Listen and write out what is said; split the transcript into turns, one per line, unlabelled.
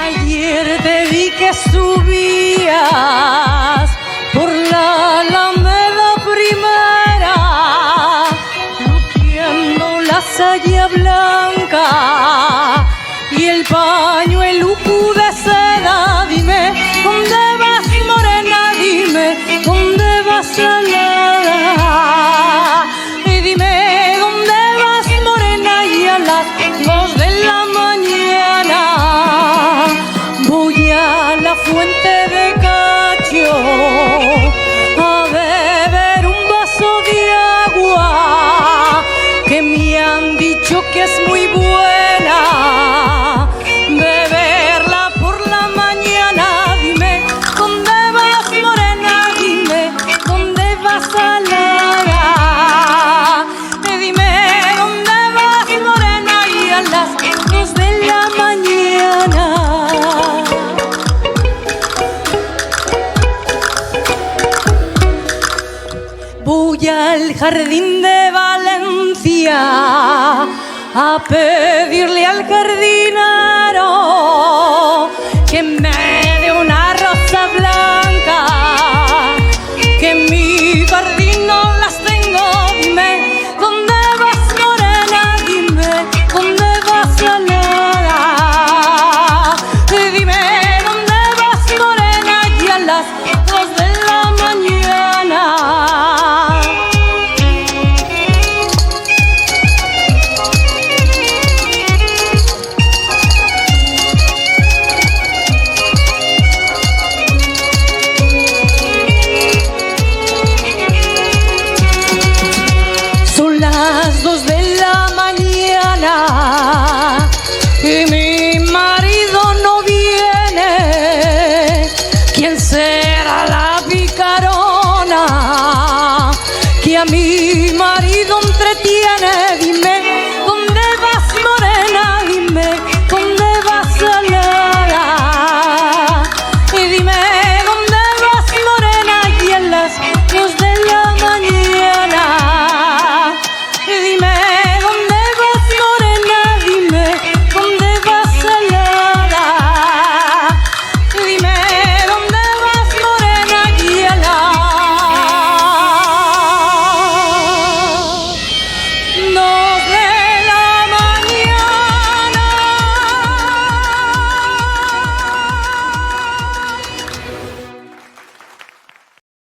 Ayer te vi que subías por la Alameda Primera, luciendo la saya blanca y el pañuelo de seda. Dime, ¿dónde vas, morena? Dime, ¿dónde vas, alada? Y dime, ¿dónde vas, morena? Y a las 2 de la mañana voy a la fuente de Cacho a beber un vaso de agua que me han dicho que es muy buena beberla por la mañana. Dime, ¿dónde vas, morena? Dime, ¿dónde vas, alada? Dime, ¿dónde vas, morena? Y a las 2 de la mañana voy al jardín de Valencia a pedirle al jardinero que me